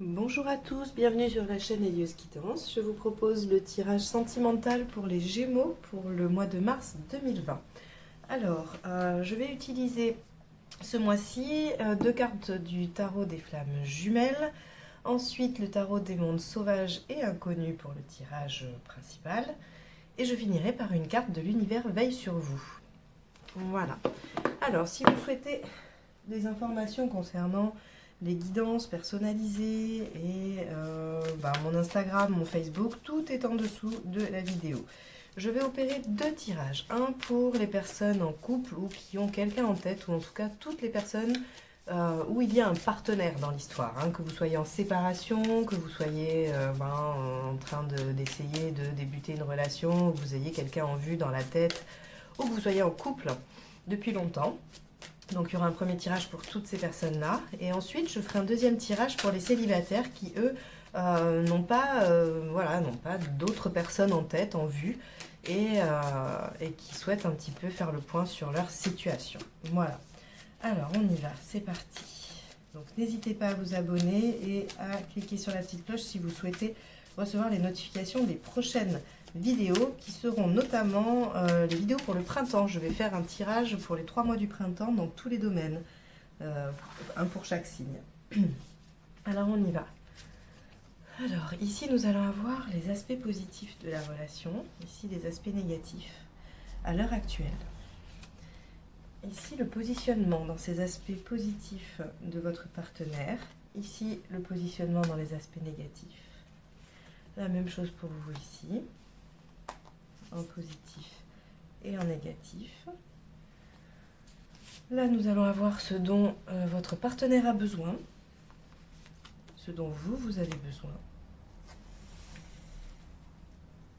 Bonjour à tous, bienvenue sur la chaîne Elios Guidance. Je vous propose le tirage sentimental pour les Gémeaux pour le mois de mars 2020. Alors, je vais utiliser ce mois-ci deux cartes du tarot des flammes jumelles, ensuite le tarot des mondes sauvages et inconnus pour le tirage principal, et je finirai par une carte de l'univers veille sur vous. Voilà. Alors, si vous souhaitez des informations concernant les guidances personnalisées et mon Instagram, mon Facebook, tout est en dessous de la vidéo. Je vais opérer deux tirages. Un pour les personnes en couple ou qui ont quelqu'un en tête, ou en tout cas toutes les personnes où il y a un partenaire dans l'histoire. Hein, que vous soyez en séparation, que vous soyez en train d'essayer de débuter une relation, que vous ayez quelqu'un en vue dans la tête, ou que vous soyez en couple depuis longtemps. Donc il y aura un premier tirage pour toutes ces personnes-là. Et ensuite, je ferai un deuxième tirage pour les célibataires qui, eux, n'ont pas d'autres personnes en tête, en vue, et qui souhaitent un petit peu faire le point sur leur situation. Voilà. Alors, on y va. C'est parti. Donc n'hésitez pas à vous abonner et à cliquer sur la petite cloche si vous souhaitez recevoir les notifications des prochaines vidéos qui seront notamment les vidéos pour le printemps. Je vais faire un tirage pour les 3 mois du printemps dans tous les domaines, un pour chaque signe. Alors on y va. Alors ici nous allons avoir les aspects positifs de la relation, ici les aspects négatifs à l'heure actuelle. Ici le positionnement dans ces aspects positifs de votre partenaire, ici le positionnement dans les aspects négatifs. La même chose pour vous ici, en positif et en négatif. Là, nous allons avoir ce dont votre partenaire a besoin, ce dont vous avez besoin.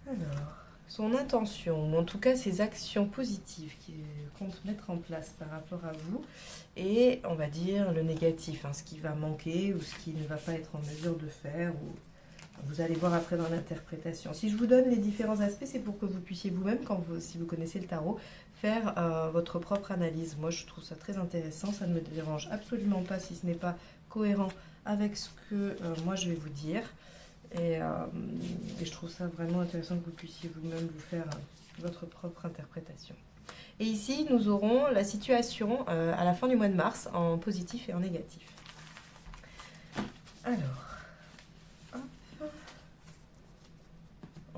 Alors, son intention, ou en tout cas ses actions positives qu'il compte mettre en place par rapport à vous, et on va dire le négatif, hein, ce qui va manquer ou ce qui ne va pas être en mesure de faire, ou vous allez voir après dans l'interprétation. Si je vous donne les différents aspects, c'est pour que vous puissiez vous-même, si vous connaissez le tarot, faire votre propre analyse. Moi, je trouve ça très intéressant. Ça ne me dérange absolument pas si ce n'est pas cohérent avec ce que moi je vais vous dire. Et je trouve ça vraiment intéressant que vous puissiez vous-même vous faire votre propre interprétation. Et ici, nous aurons la situation à la fin du mois de mars en positif et en négatif. Alors,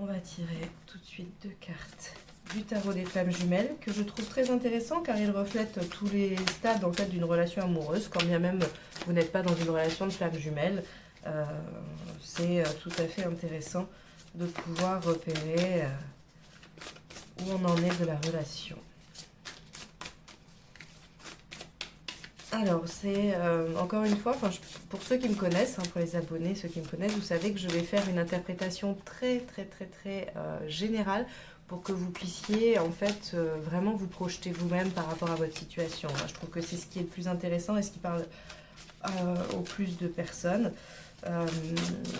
on va tirer tout de suite deux cartes du tarot des flammes jumelles que je trouve très intéressant car il reflète tous les stades en fait d'une relation amoureuse, quand bien même vous n'êtes pas dans une relation de flammes jumelles. C'est tout à fait intéressant de pouvoir repérer où on en est de la relation. Alors, c'est encore une fois, pour ceux qui me connaissent, hein, pour les abonnés, ceux qui me connaissent, vous savez que je vais faire une interprétation très générale pour que vous puissiez en fait vraiment vous projeter vous-même par rapport à votre situation. Moi, je trouve que c'est ce qui est le plus intéressant et ce qui parle au plus de personnes.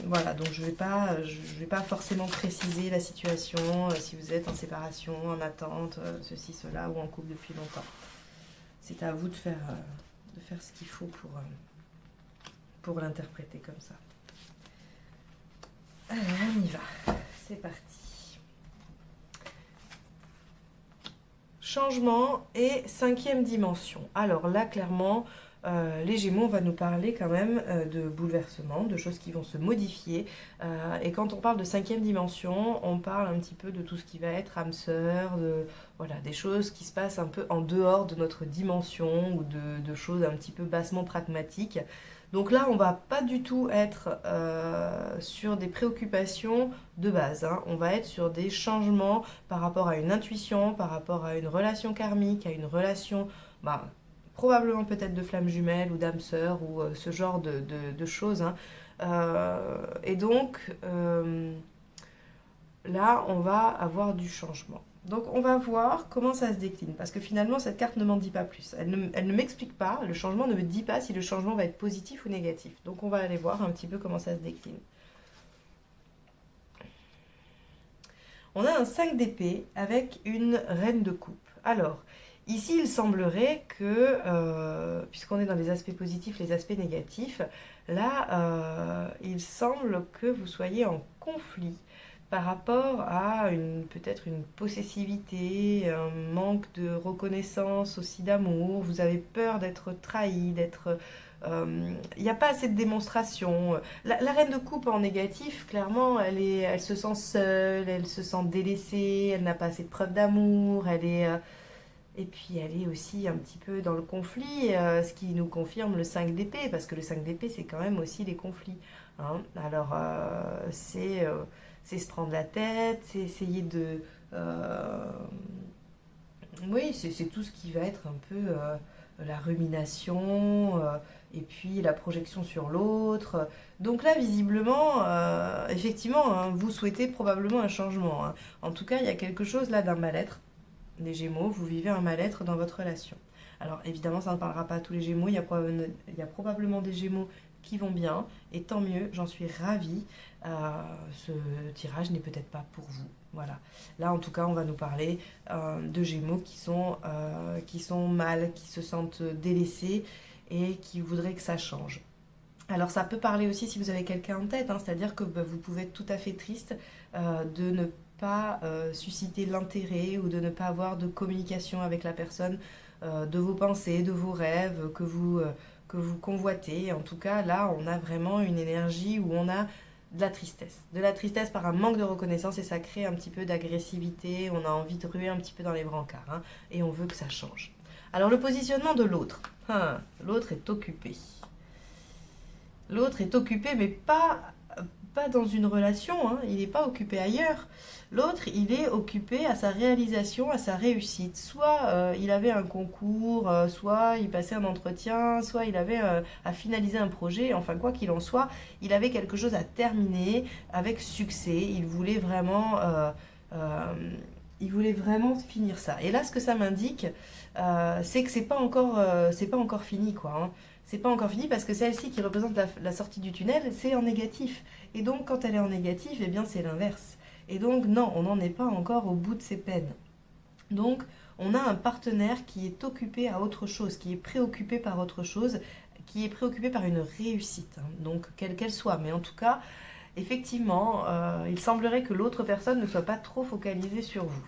Voilà, donc je vais pas forcément préciser la situation, si vous êtes en séparation, en attente, ceci, cela, ou en couple depuis longtemps. C'est à vous de faire ce qu'il faut pour l'interpréter comme ça. Alors, on y va. C'est parti. Changement et 5e dimension. Alors là, clairement, les Gémeaux, on va nous parler quand même de bouleversements, de choses qui vont se modifier. Et quand on parle de 5e dimension, on parle un petit peu de tout ce qui va être âme sœur, voilà, des choses qui se passent un peu en dehors de notre dimension ou de choses un petit peu bassement pragmatiques. Donc là, on va pas du tout être sur des préoccupations de base, hein. On va être sur des changements par rapport à une intuition, par rapport à une relation karmique, à une relation probablement peut-être de flamme jumelle ou d'âme sœur ou ce genre de choses, hein. Et donc, là, on va avoir du changement. Donc on va voir comment ça se décline, parce que finalement cette carte ne m'en dit pas plus. Elle ne m'explique pas, le changement ne me dit pas si le changement va être positif ou négatif. Donc on va aller voir un petit peu comment ça se décline. On a un 5 d'épée avec une reine de coupe. Alors, Ici, il semblerait que, puisqu'on est dans les aspects positifs, les aspects négatifs, là, il semble que vous soyez en conflit par rapport à peut-être une possessivité, un manque de reconnaissance aussi d'amour, vous avez peur d'être trahi, il n'y a pas assez de démonstration. La reine de coupe en négatif, clairement, elle se sent seule, elle se sent délaissée, elle n'a pas assez de preuves d'amour, et puis elle est aussi un petit peu dans le conflit, ce qui nous confirme le 5 d'épée, parce que le 5 d'épée, c'est quand même aussi les conflits. Hein. Alors, c'est se prendre la tête, c'est essayer de... oui, c'est tout ce qui va être un peu la rumination, et puis la projection sur l'autre. Donc là, visiblement, effectivement, hein, vous souhaitez probablement un changement. Hein. En tout cas, il y a quelque chose là d'un mal-être des Gémeaux, vous vivez un mal-être dans votre relation. Alors évidemment, ça ne parlera pas à tous les Gémeaux, il y a probablement des Gémeaux qui vont bien, et tant mieux, j'en suis ravie. Ce tirage n'est peut-être pas pour vous. Voilà. Là, en tout cas, on va nous parler de Gémeaux qui sont mal, qui se sentent délaissés et qui voudraient que ça change. Alors ça peut parler aussi si vous avez quelqu'un en tête, hein, c'est-à-dire que vous pouvez être tout à fait triste de ne pas susciter l'intérêt ou de ne pas avoir de communication avec la personne de vos pensées, de vos rêves que vous convoitez. En tout cas, là, on a vraiment une énergie où on a de la tristesse. De la tristesse par un manque de reconnaissance et ça crée un petit peu d'agressivité, on a envie de ruer un petit peu dans les brancards hein, et on veut que ça change. Alors le positionnement de l'autre. L'autre est occupé. L'autre est occupé, mais pas dans une relation, hein. Il n'est pas occupé ailleurs. L'autre, il est occupé à sa réalisation, à sa réussite. Soit il avait un concours, soit il passait un entretien, soit il avait à finaliser un projet. Enfin, quoi qu'il en soit, il avait quelque chose à terminer avec succès. Il voulait vraiment finir ça. Et là, ce que ça m'indique, c'est que c'est pas encore fini, quoi. Hein. C'est pas encore fini parce que celle-ci qui représente la sortie du tunnel, c'est en négatif. Et donc, quand elle est en négatif, eh bien, c'est l'inverse. Et donc, non, on n'en est pas encore au bout de ses peines. Donc, on a un partenaire qui est occupé à autre chose, qui est préoccupé par autre chose, qui est préoccupé par une réussite. Hein. Donc, quelle qu'elle soit. Mais en tout cas, effectivement, il semblerait que l'autre personne ne soit pas trop focalisée sur vous.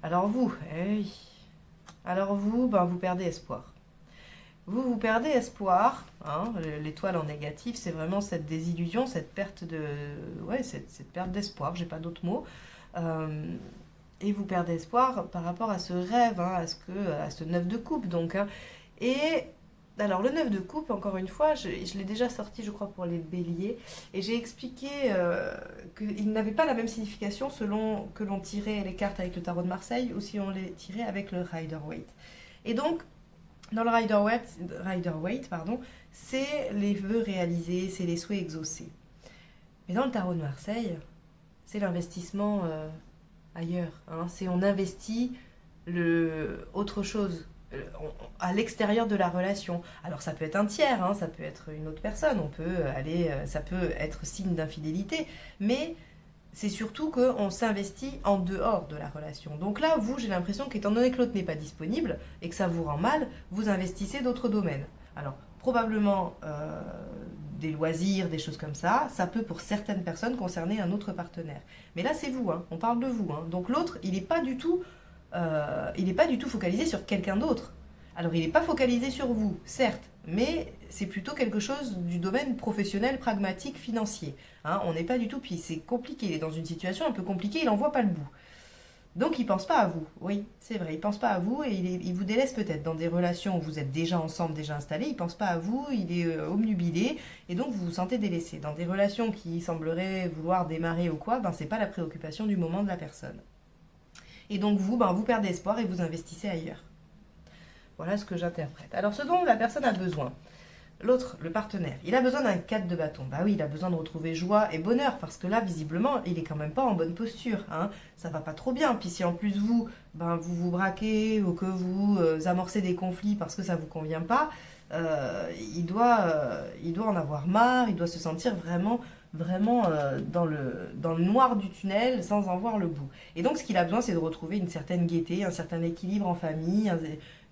Alors vous, vous perdez espoir. Vous perdez espoir, hein, l'étoile en négatif, c'est vraiment cette désillusion, cette perte cette perte d'espoir, j'ai pas d'autre mot. Et vous perdez espoir par rapport à ce rêve, hein, à ce 9 de coupe. Donc, hein. Et alors le 9 de coupe, encore une fois, je l'ai déjà sorti, je crois, pour les béliers, et j'ai expliqué qu'il n'avait pas la même signification selon que l'on tirait les cartes avec le tarot de Marseille ou si on les tirait avec le Rider-Waite. Et donc, dans le Rider-Waite, c'est les vœux réalisés, c'est les souhaits exaucés. Mais dans le tarot de Marseille, c'est l'investissement ailleurs. Hein. C'est on investit autre chose à l'extérieur de la relation. Alors ça peut être un tiers, hein, ça peut être une autre personne, ça peut être signe d'infidélité, mais c'est surtout qu'on s'investit en dehors de la relation. Donc là, vous, j'ai l'impression qu'étant donné que l'autre n'est pas disponible et que ça vous rend mal, vous investissez d'autres domaines. Alors, probablement des loisirs, des choses comme ça peut pour certaines personnes concerner un autre partenaire. Mais là, c'est vous, hein, on parle de vous. Hein. Donc l'autre, il n'est pas du tout focalisé sur quelqu'un d'autre. Alors, il n'est pas focalisé sur vous, certes, mais c'est plutôt quelque chose du domaine professionnel, pragmatique, financier. Hein, on n'est pas du tout, puis c'est compliqué, il est dans une situation un peu compliquée, il n'en voit pas le bout. Donc il pense pas à vous, oui, c'est vrai, il pense pas à vous et il vous délaisse peut-être dans des relations où vous êtes déjà ensemble, déjà installés, il pense pas à vous, il est obnubilé et donc vous vous sentez délaissé. Dans des relations qui sembleraient vouloir démarrer ou quoi, c'est pas la préoccupation du moment de la personne. Et donc vous perdez espoir et vous investissez ailleurs. Voilà ce que j'interprète. Alors ce dont la personne a besoin, l'autre, le partenaire, il a besoin d'un 4 de bâton. Bah oui, il a besoin de retrouver joie et bonheur, parce que là, visiblement, il est quand même pas en bonne posture. Hein. Ça va pas trop bien. Puis si en plus vous vous braquez ou que vous amorcez des conflits parce que ça vous convient pas, il doit en avoir marre, il doit se sentir vraiment dans le noir du tunnel sans en voir le bout. Et donc ce qu'il a besoin, c'est de retrouver une certaine gaieté, un certain équilibre en famille,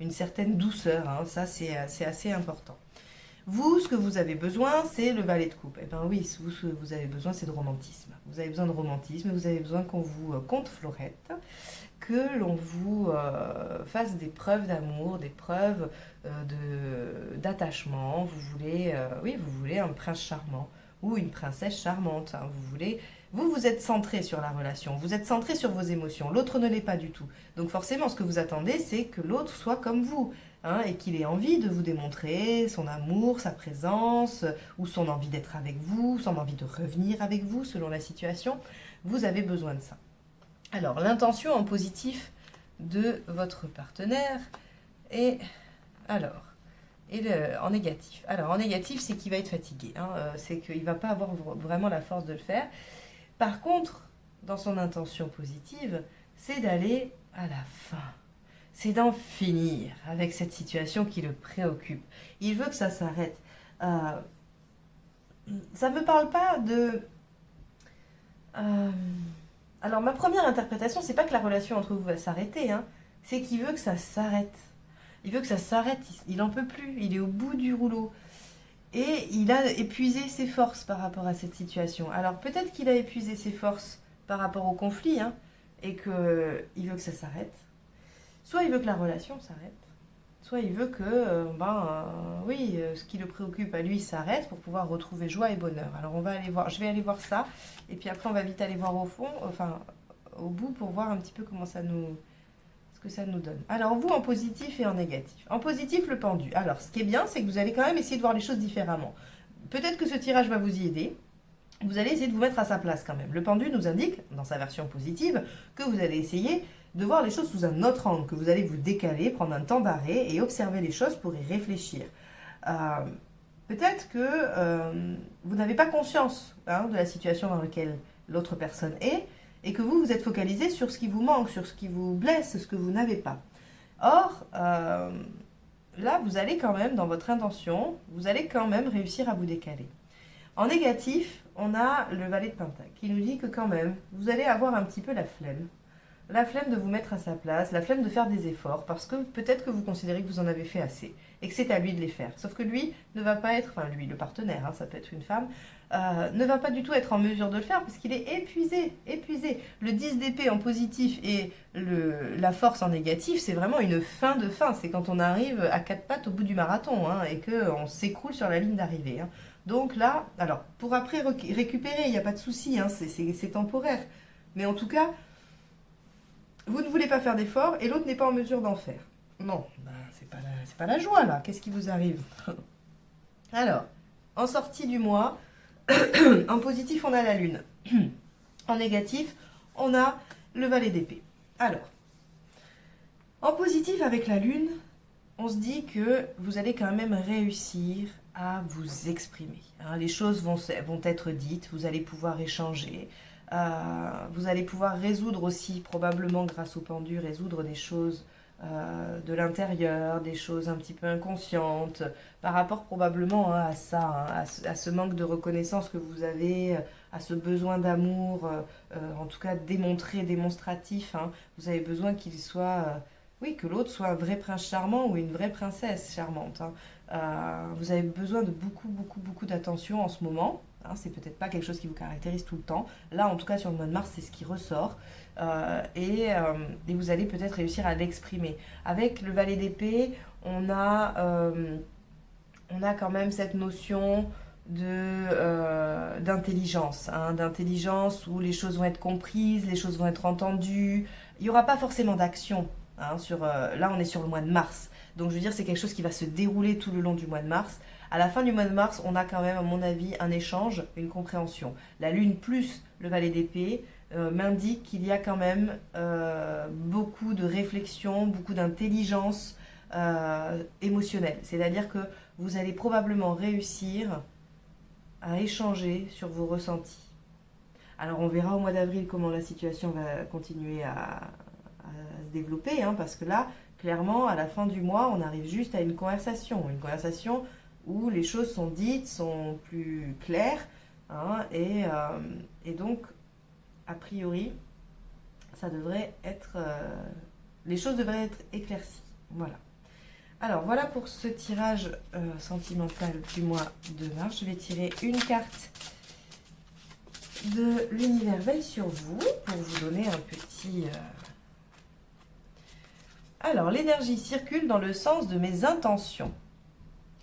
une certaine douceur, hein. Ça c'est assez important. Vous, ce que vous avez besoin, c'est le valet de coupe. Eh bien oui, vous, ce que vous avez besoin, c'est de romantisme. Vous avez besoin de romantisme, vous avez besoin qu'on vous conte Florette, que l'on vous fasse des preuves d'amour, des preuves d'attachement. Oui, vous voulez un prince charmant ou une princesse charmante, hein. Vous êtes centré sur la relation, vous êtes centré sur vos émotions. L'autre ne l'est pas du tout. Donc forcément, ce que vous attendez, c'est que l'autre soit comme vous. Hein, et qu'il ait envie de vous démontrer son amour, sa présence, ou son envie d'être avec vous, son envie de revenir avec vous selon la situation. Vous avez besoin de ça. Alors, l'intention en positif de votre partenaire est... en négatif. Alors, en négatif, c'est qu'il va être fatigué. Hein, c'est qu'il ne va pas avoir vraiment la force de le faire. Par contre, dans son intention positive, c'est d'aller à la fin. C'est d'en finir avec cette situation qui le préoccupe. Il veut que ça s'arrête. Ça ne me parle pas de... Alors, ma première interprétation, c'est pas que la relation entre vous va s'arrêter, hein, c'est qu'il veut que ça s'arrête. Il veut que ça s'arrête, il n'en peut plus, il est au bout du rouleau. Et il a épuisé ses forces par rapport à cette situation. Alors, peut-être qu'il a épuisé ses forces par rapport au conflit, hein, et qu'il veut que ça s'arrête. Soit il veut que la relation s'arrête, soit il veut que, ce qui le préoccupe à lui s'arrête pour pouvoir retrouver joie et bonheur. Alors je vais aller voir ça, et puis après on va vite aller voir au bout pour voir un petit peu ce que ça nous donne. Alors vous en positif et en négatif. En positif, le pendu. Alors ce qui est bien, c'est que vous allez quand même essayer de voir les choses différemment. Peut-être que ce tirage va vous y aider. Vous allez essayer de vous mettre à sa place quand même. Le pendu nous indique, dans sa version positive, que vous allez essayer de voir les choses sous un autre angle, que vous allez vous décaler, prendre un temps d'arrêt et observer les choses pour y réfléchir. Peut-être que vous n'avez pas conscience, hein, de la situation dans laquelle l'autre personne est, et que vous êtes focalisé sur ce qui vous manque, sur ce qui vous blesse, ce que vous n'avez pas. Or, là, vous allez quand même, dans votre intention, vous allez quand même réussir à vous décaler. En négatif, on a le valet de Pentacle qui nous dit que quand même, vous allez avoir un petit peu la flemme. La flemme de vous mettre à sa place, la flemme de faire des efforts, parce que peut-être que vous considérez que vous en avez fait assez, et que c'est à lui de les faire. Sauf que lui ne va pas être, enfin lui, le partenaire, hein, ça peut être une femme, ne va pas du tout être en mesure de le faire, parce qu'il est épuisé. Le 10 d'épée en positif et la force en négatif, c'est vraiment une fin de fin. C'est quand on arrive à quatre pattes au bout du marathon, hein, et qu'on s'écroule sur la ligne d'arrivée. Hein. Donc là, alors, pour après récupérer, il n'y a pas de souci, hein, c'est temporaire. Mais en tout cas, vous ne voulez pas faire d'efforts et l'autre n'est pas en mesure d'en faire. Non, c'est pas la joie là. Qu'est-ce qui vous arrive? Alors, en sortie du mois, en positif, on a la lune. En négatif, on a le valet d'épée. Alors, en positif avec la lune, on se dit que vous allez quand même réussir à vous exprimer. Hein, les choses vont être dites, vous allez pouvoir échanger. Vous allez pouvoir résoudre aussi, probablement grâce au pendu, résoudre des choses de l'intérieur, des choses un petit peu inconscientes, par rapport probablement, hein, à ça, hein, à ce manque de reconnaissance que vous avez, à ce besoin d'amour, en tout cas démonstratif. Hein. Vous avez besoin qu'il soit, que l'autre soit un vrai prince charmant ou une vraie princesse charmante. Hein. Vous avez besoin de beaucoup d'attention en ce moment. Hein, c'est peut-être pas quelque chose qui vous caractérise tout le temps. Là, en tout cas, sur le mois de mars, c'est ce qui ressort. Et vous allez peut-être réussir à l'exprimer. Avec le valet d'épée, on a quand même cette notion d'intelligence. Hein, d'intelligence où les choses vont être comprises, les choses vont être entendues. Il n'y aura pas forcément d'action. Hein, là, on est sur le mois de mars. Donc, je veux dire, c'est quelque chose qui va se dérouler tout le long du mois de mars. À la fin du mois de mars, on a quand même, à mon avis, un échange, une compréhension. La lune plus le valet d'épée m'indique qu'il y a quand même beaucoup de réflexion, beaucoup d'intelligence émotionnelle. C'est-à-dire que vous allez probablement réussir à échanger sur vos ressentis. Alors, on verra au mois d'avril comment la situation va continuer à se développer, hein, parce que là, clairement, à la fin du mois, on arrive juste à une conversation où les choses sont dites, sont plus claires, hein, et donc, a priori, ça devrait être, les choses devraient être éclaircies. Voilà. Alors, voilà pour ce tirage sentimental du mois de mars. Je vais tirer une carte de l'univers veille sur vous pour vous donner un petit... Alors, l'énergie circule dans le sens de mes intentions.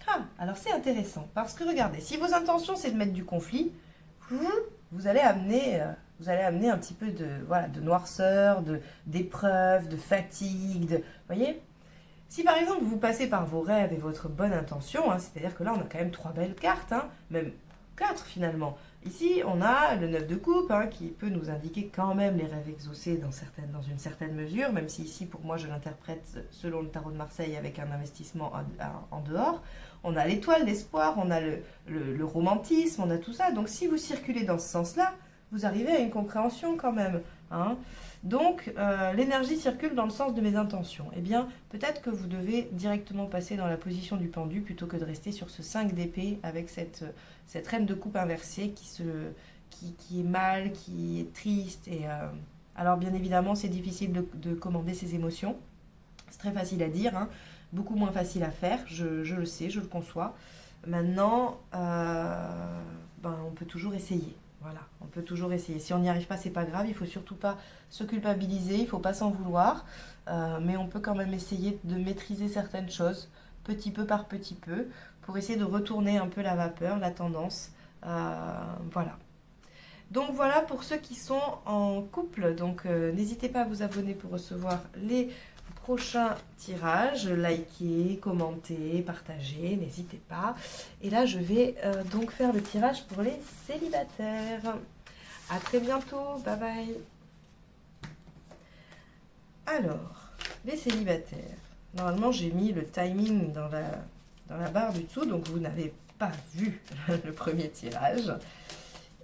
Ah, alors c'est intéressant, parce que regardez, si vos intentions c'est de mettre du conflit, vous allez amener un petit peu de, voilà, de noirceur, d'épreuve, de fatigue, voyez. Si par exemple vous passez par vos rêves et votre bonne intention, hein, c'est-à-dire que là on a quand même 3 belles cartes, hein, même 4 finalement. Ici on a le 9 de coupe, hein, qui peut nous indiquer quand même les rêves exaucés dans une certaine mesure, même si ici pour moi je l'interprète selon le tarot de Marseille avec un investissement en dehors. On a l'étoile d'espoir, on a le romantisme, on a tout ça. Donc si vous circulez dans ce sens-là, vous arrivez à une compréhension quand même, hein. Donc, l'énergie circule dans le sens de mes intentions. Eh bien, peut-être que vous devez directement passer dans la position du pendu plutôt que de rester sur ce 5 d'épée avec cette reine de coupe inversée qui est mal, qui est triste. Alors, bien évidemment, c'est difficile de commander ses émotions. C'est très facile à dire, hein, beaucoup moins facile à faire, je le sais, je le conçois. Maintenant, on peut toujours essayer. Voilà, on peut toujours essayer. Si on n'y arrive pas, c'est pas grave. Il faut surtout pas se culpabiliser. Il faut pas s'en vouloir. Mais on peut quand même essayer de maîtriser certaines choses, petit peu par petit peu, pour essayer de retourner un peu la vapeur, la tendance. Voilà. Donc voilà pour ceux qui sont en couple. Donc n'hésitez pas à vous abonner pour recevoir les prochains tirages. Likez, commentez, partagez, n'hésitez pas. Et là, je vais donc faire le tirage pour les célibataires. À très bientôt. Bye bye. Alors, les célibataires. Normalement, j'ai mis le timing dans la barre du dessous, donc vous n'avez pas vu le premier tirage.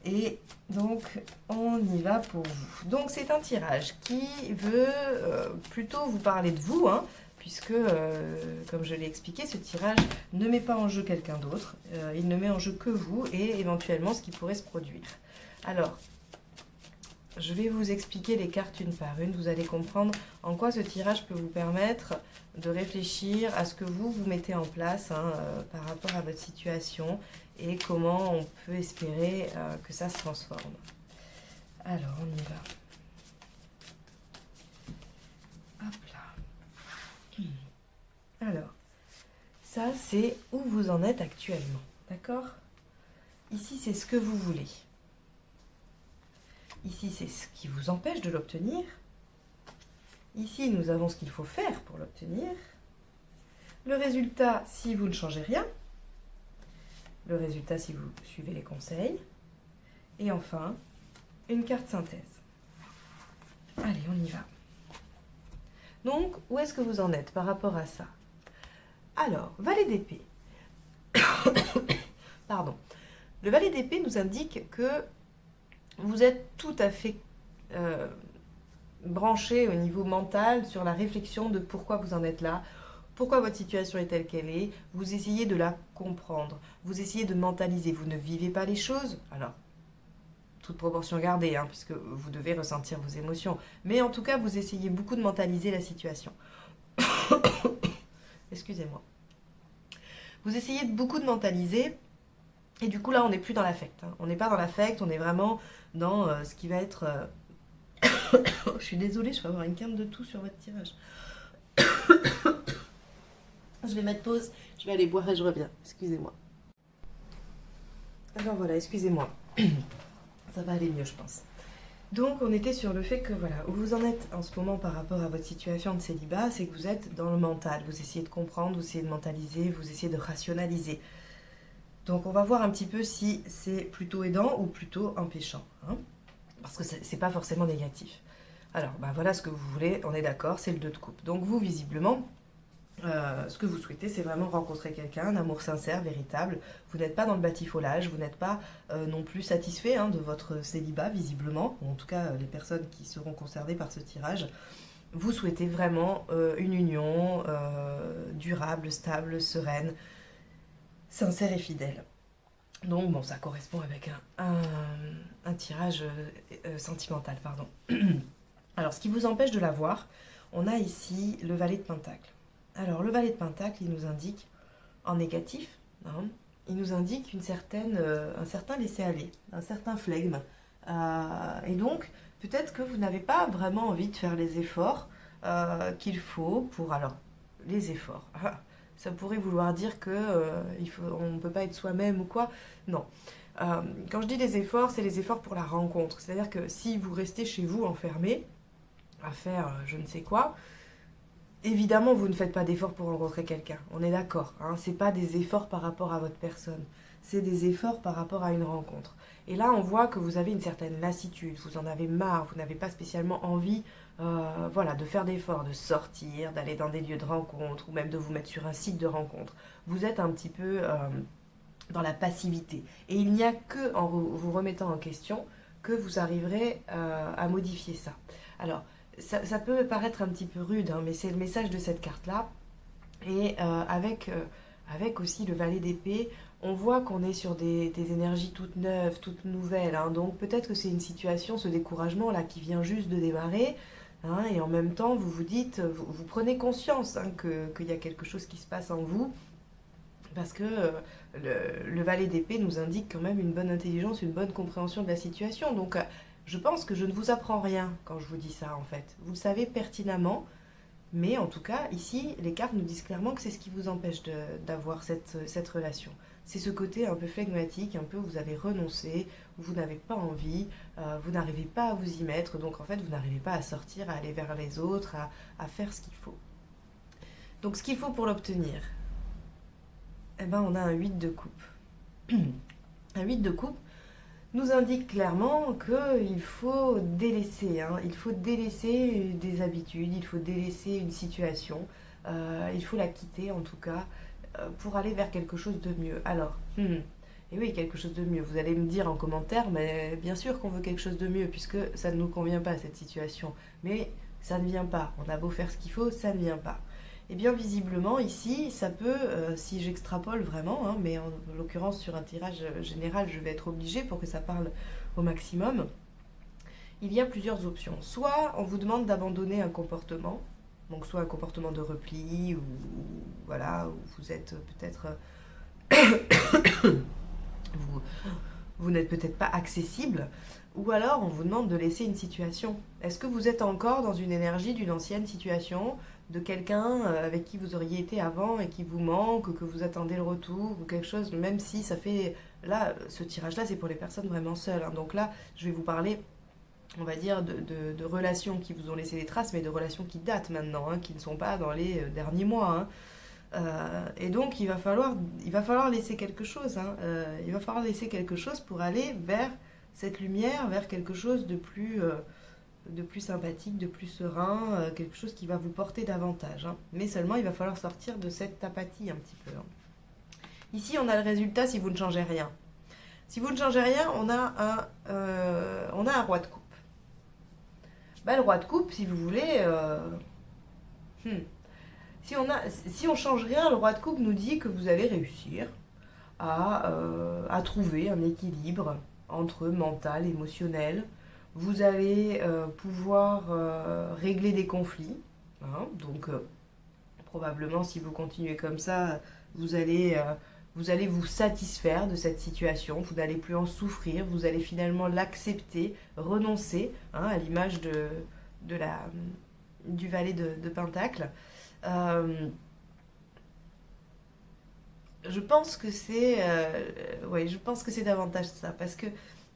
Et donc, on y va pour vous. Donc, c'est un tirage qui veut plutôt vous parler de vous, hein, puisque, comme je l'ai expliqué, ce tirage ne met pas en jeu quelqu'un d'autre. Il ne met en jeu que vous et éventuellement ce qui pourrait se produire. Alors, je vais vous expliquer les cartes une par une. Vous allez comprendre en quoi ce tirage peut vous permettre de réfléchir à ce que vous mettez en place, hein, par rapport à votre situation et comment on peut espérer que ça se transforme. Alors, on y va. Hop là. Alors, ça, c'est où vous en êtes actuellement. D'accord? Ici, c'est ce que vous voulez. Ici, c'est ce qui vous empêche de l'obtenir. Ici, nous avons ce qu'il faut faire pour l'obtenir. Le résultat, si vous ne changez rien. Le résultat, si vous suivez les conseils. Et enfin, une carte synthèse. Allez, on y va. Donc, où est-ce que vous en êtes par rapport à ça? Alors, valet d'épée. Pardon. Le valet d'épée nous indique que vous êtes tout à fait branché au niveau mental sur la réflexion de pourquoi vous en êtes là, pourquoi votre situation est telle qu'elle est. Vous essayez de la comprendre, vous essayez de mentaliser. Vous ne vivez pas les choses, alors, toute proportion gardée, hein, puisque vous devez ressentir vos émotions. Mais en tout cas, vous essayez beaucoup de mentaliser la situation. Excusez-moi. Vous essayez beaucoup de mentaliser. Et du coup, là, on n'est plus dans l'affect. Hein. On n'est pas dans l'affect, on est vraiment dans ce qui va être... Je suis désolée, je vais avoir une quinte de toux sur votre tirage. Je vais mettre pause, je vais aller boire et je reviens. Excusez-moi. Alors voilà, excusez-moi. Ça va aller mieux, je pense. Donc, on était sur le fait que, voilà, où vous en êtes en ce moment par rapport à votre situation de célibat, c'est que vous êtes dans le mental. Vous essayez de comprendre, vous essayez de mentaliser, vous essayez de rationaliser. Donc on va voir un petit peu si c'est plutôt aidant ou plutôt empêchant, hein, parce que c'est pas forcément négatif. Alors voilà ce que vous voulez, on est d'accord, c'est le 2 de coupe. Donc vous visiblement, ce que vous souhaitez c'est vraiment rencontrer quelqu'un, un amour sincère, véritable. Vous n'êtes pas dans le batifolage, vous n'êtes pas non plus satisfait, hein, de votre célibat visiblement, ou en tout cas les personnes qui seront concernées par ce tirage. vous souhaitez vraiment une union durable, stable, sereine, sincère et fidèle. Donc bon, ça correspond avec un tirage sentimental, pardon. Alors, ce qui vous empêche de l'avoir, on a ici le valet de Pentacle. Alors, le valet de Pentacle, il nous indique, en négatif, hein, il nous indique un certain laisser-aller, un certain flegme. Et donc, peut-être que vous n'avez pas vraiment envie de faire les efforts qu'il faut pour... Alors, les efforts. Ça pourrait vouloir dire que on ne peut pas être soi-même ou quoi. Non. Quand je dis les efforts, c'est les efforts pour la rencontre. C'est-à-dire que si vous restez chez vous enfermé, à faire je ne sais quoi, évidemment, vous ne faites pas d'efforts pour rencontrer quelqu'un. On est d'accord. Hein, c'est pas des efforts par rapport à votre personne. C'est des efforts par rapport à une rencontre. Et là, on voit que vous avez une certaine lassitude. Vous en avez marre. Vous n'avez pas spécialement envie voilà, de faire d'efforts, de sortir, d'aller dans des lieux de rencontre ou même de vous mettre sur un site de rencontre. Vous êtes un petit peu dans la passivité. Et il n'y a que en vous remettant en question que vous arriverez à modifier ça. Alors, ça peut paraître un petit peu rude, hein, mais c'est le message de cette carte-là. Et avec aussi le valet d'épée, on voit qu'on est sur des énergies toutes neuves, toutes nouvelles. Hein. Donc peut-être que c'est une situation, ce découragement-là, qui vient juste de démarrer. Hein, et en même temps, vous vous dites, vous prenez conscience hein, qu'il y a quelque chose qui se passe en vous. Parce que le valet d'épée nous indique quand même une bonne intelligence, une bonne compréhension de la situation. Donc je pense que je ne vous apprends rien quand je vous dis ça en fait. Vous le savez pertinemment, mais en tout cas ici les cartes nous disent clairement que c'est ce qui vous empêche d'avoir cette relation. C'est ce côté un peu flegmatique, un peu vous avez renoncé, vous n'avez pas envie, vous n'arrivez pas à vous y mettre, donc en fait vous n'arrivez pas à sortir, à aller vers les autres, à faire ce qu'il faut. Donc ce qu'il faut pour l'obtenir, eh ben, on a un 8 de coupe. Un 8 de coupe nous indique clairement qu'il faut délaisser. Hein. Il faut délaisser des habitudes, il faut délaisser une situation. Il faut la quitter en tout cas pour aller vers quelque chose de mieux. Alors, et oui, quelque chose de mieux. Vous allez me dire en commentaire, mais bien sûr qu'on veut quelque chose de mieux puisque ça ne nous convient pas cette situation. Mais ça ne vient pas. On a beau faire ce qu'il faut, ça ne vient pas. Et bien visiblement ici, ça peut, si j'extrapole vraiment, hein, mais en l'occurrence sur un tirage général, je vais être obligée pour que ça parle au maximum, il y a plusieurs options. Soit on vous demande d'abandonner un comportement, donc soit un comportement de repli, ou voilà, où vous êtes peut-être... vous n'êtes peut-être pas accessible, ou alors on vous demande de laisser une situation. Est-ce que vous êtes encore dans une énergie d'une ancienne situation, de quelqu'un avec qui vous auriez été avant et qui vous manque, que vous attendez le retour, ou quelque chose, même si ça fait... Là, ce tirage-là, c'est pour les personnes vraiment seules. Hein. Donc là, je vais vous parler, on va dire, de relations qui vous ont laissé des traces, mais de relations qui datent maintenant, hein, qui ne sont pas dans les derniers mois. Hein. Et donc, il va falloir laisser quelque chose. Hein. Il va falloir laisser quelque chose pour aller vers cette lumière, vers quelque chose de plus sympathique, de plus serein, quelque chose qui va vous porter davantage. Hein. Mais seulement, il va falloir sortir de cette apathie un petit peu. Hein. Ici, on a le résultat si vous ne changez rien. Si vous ne changez rien, on a un roi de coupe. Ben, le roi de coupe, si vous voulez... Si on change rien, le roi de coupe nous dit que vous allez réussir à trouver un équilibre entre mental, émotionnel. Vous allez pouvoir régler des conflits. Hein, donc, probablement, si vous continuez comme ça, vous allez vous satisfaire de cette situation. Vous n'allez plus en souffrir. Vous allez finalement l'accepter, renoncer, hein, à l'image du valet de Pentacle. Je pense que c'est davantage ça, parce que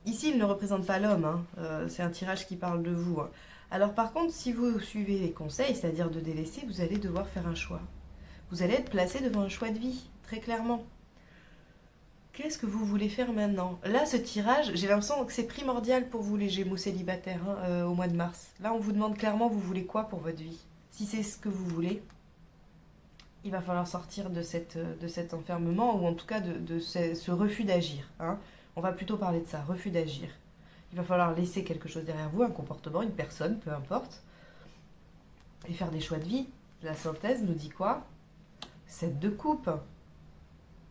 ici il ne représente pas l'homme, hein, c'est un tirage qui parle de vous. Hein. Alors par contre, si vous suivez les conseils, c'est-à-dire de délaisser, vous allez devoir faire un choix. Vous allez être placé devant un choix de vie, très clairement. Qu'est-ce que vous voulez faire maintenant? Là, ce tirage, j'ai l'impression que c'est primordial pour vous les Gémeaux célibataires hein, au mois de mars. Là, on vous demande clairement, vous voulez quoi pour votre vie? Si c'est ce que vous voulez, il va falloir sortir de cet enfermement, ou en tout cas de ce refus d'agir. Hein. On va plutôt parler de ça, refus d'agir. Il va falloir laisser quelque chose derrière vous, un comportement, une personne, peu importe. et faire des choix de vie. La synthèse nous dit quoi? 7 de coupe.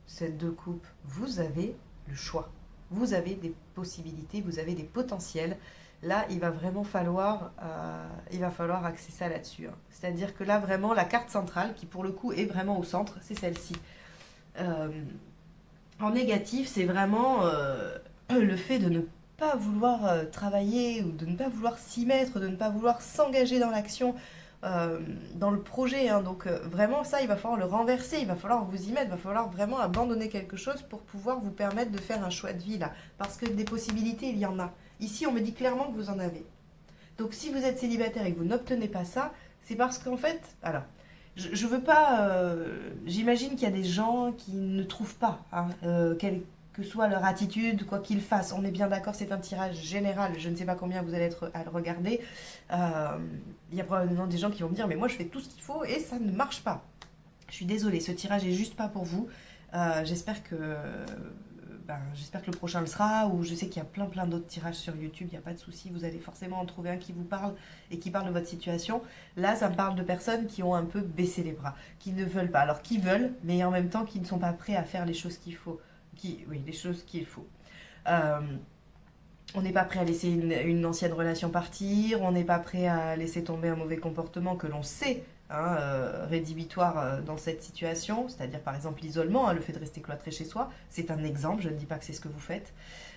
7 de coupe. Vous avez le choix. Vous avez des possibilités, vous avez des potentiels. Là, il va vraiment falloir axer ça là-dessus. Hein. C'est-à-dire que là, vraiment, la carte centrale, qui pour le coup est vraiment au centre, c'est celle-ci. En négatif, c'est vraiment le fait de ne pas vouloir travailler ou de ne pas vouloir s'y mettre, de ne pas vouloir s'engager dans l'action, dans le projet. Hein. Donc vraiment, ça, il va falloir le renverser, il va falloir vous y mettre, il va falloir vraiment abandonner quelque chose pour pouvoir vous permettre de faire un choix de vie là. Parce que des possibilités, il y en a. Ici, on me dit clairement que vous en avez. Donc si vous être célibataire et que vous n'obtenez pas ça, c'est parce qu'en fait, alors, je veux pas. J'imagine qu'il y a des gens qui ne trouvent pas, hein, quelle que soit leur attitude, quoi qu'ils fassent. On est bien d'accord, c'est un tirage général. Je ne sais pas combien vous allez être à le regarder. Il y a probablement des gens qui vont me dire, mais moi je fais tout ce qu'il faut et ça ne marche pas. Je suis désolée, ce tirage est juste pas pour vous. J'espère que le prochain le sera, ou je sais qu'il y a plein d'autres tirages sur YouTube, il n'y a pas de souci, vous allez forcément en trouver un qui vous parle et qui parle de votre situation. Là, ça me parle de personnes qui ont un peu baissé les bras, qui ne veulent pas, alors qui veulent, mais en même temps qui ne sont pas prêts à faire les choses qu'il faut. Les choses qu'il faut. On n'est pas prêt à laisser une ancienne relation partir, on n'est pas prêt à laisser tomber un mauvais comportement que l'on sait rédhibitoire dans cette situation, c'est-à-dire par exemple l'isolement, hein, le fait de rester cloîtré chez soi, c'est un exemple, je ne dis pas que c'est ce que vous faites.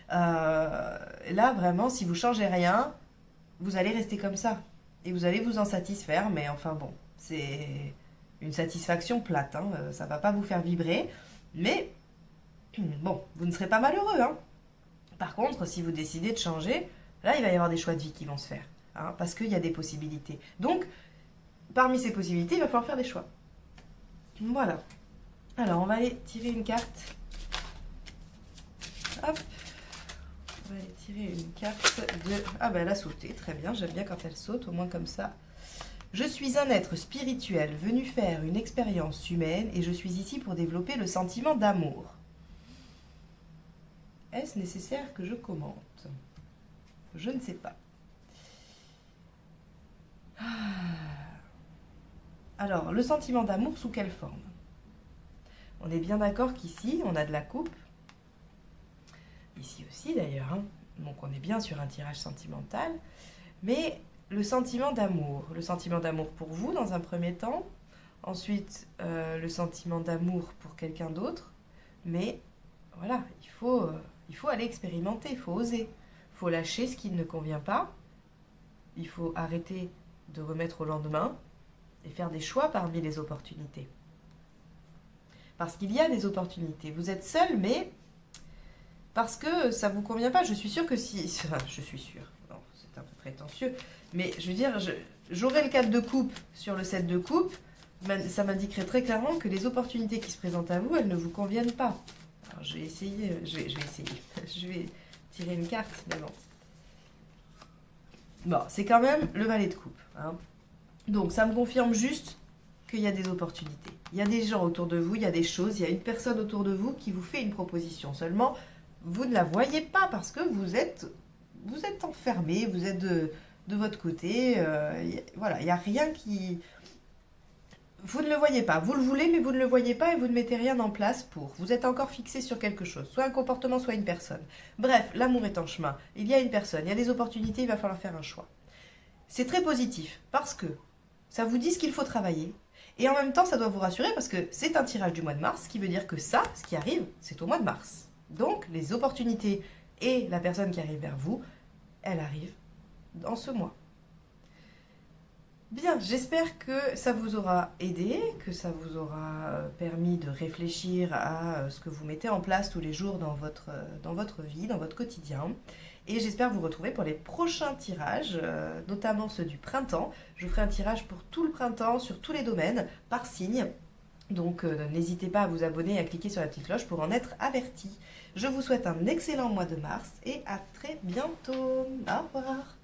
Là vraiment, si vous changez rien, vous allez rester comme ça, et vous allez vous en satisfaire, mais enfin bon, c'est une satisfaction plate, hein, ça ne va pas vous faire vibrer, mais bon, vous ne serez pas malheureux. Hein. Par contre, si vous décidez de changer, là il va y avoir des choix de vie qui vont se faire, hein, parce qu'il y a des possibilités. Donc, parmi ces possibilités, il va falloir faire des choix. Voilà. Alors, on va aller tirer une carte. Hop. On va aller tirer une carte de... Ah ben, elle a sauté. Très bien, j'aime bien quand elle saute, au moins comme ça. Je suis un être spirituel venu faire une expérience humaine et je suis ici pour développer le sentiment d'amour. Est-ce nécessaire que je commente? Je ne sais pas. Alors, le sentiment d'amour sous quelle forme? On est bien d'accord qu'ici, on a de la coupe. Ici aussi d'ailleurs. Hein. Donc on est bien sur un tirage sentimental. Mais le sentiment d'amour pour vous dans un premier temps. Ensuite, le sentiment d'amour pour quelqu'un d'autre. Mais voilà, il faut aller expérimenter, il faut oser. Il faut lâcher ce qui ne convient pas. Il faut arrêter de remettre au lendemain. Et faire des choix parmi les opportunités. Parce qu'il y a des opportunités. Vous êtes seul, mais parce que ça ne vous convient pas. Je suis sûre que si... Enfin, je suis sûre. Non, c'est un peu prétentieux. Mais je veux dire, j'aurais le 4 de coupe sur le 7 de coupe. Ça m'indiquerait très clairement que les opportunités qui se présentent à vous, elles ne vous conviennent pas. Alors, je vais essayer. Je vais essayer. Je vais tirer une carte, mais bon. Bon, c'est quand même le valet de coupe. Hein. Donc, ça me confirme juste qu'il y a des opportunités. Il y a des gens autour de vous, il y a des choses, il y a une personne autour de vous qui vous fait une proposition. Seulement, vous ne la voyez pas parce que vous êtes enfermé, vous êtes de votre côté. Voilà, il n'y a rien qui... Vous ne le voyez pas. Vous le voulez, mais vous ne le voyez pas et vous ne mettez rien en place pour. Vous êtes encore fixé sur quelque chose, soit un comportement, soit une personne. Bref, l'amour est en chemin. Il y a une personne, il y a des opportunités, il va falloir faire un choix. C'est très positif parce que ça vous dit ce qu'il faut travailler. Et en même temps, ça doit vous rassurer parce que c'est un tirage du mois de mars, ce qui veut dire que ça, ce qui arrive, c'est au mois de mars. Donc, les opportunités et la personne qui arrive vers vous, elle arrive dans ce mois. Bien, j'espère que ça vous aura aidé, que ça vous aura permis de réfléchir à ce que vous mettez en place tous les jours dans votre vie, dans votre quotidien. Et j'espère vous retrouver pour les prochains tirages, notamment ceux du printemps. Je ferai un tirage pour tout le printemps, sur tous les domaines, par signe. Donc n'hésitez pas à vous abonner et à cliquer sur la petite cloche pour en être averti. Je vous souhaite un excellent mois de mars et à très bientôt. Au revoir.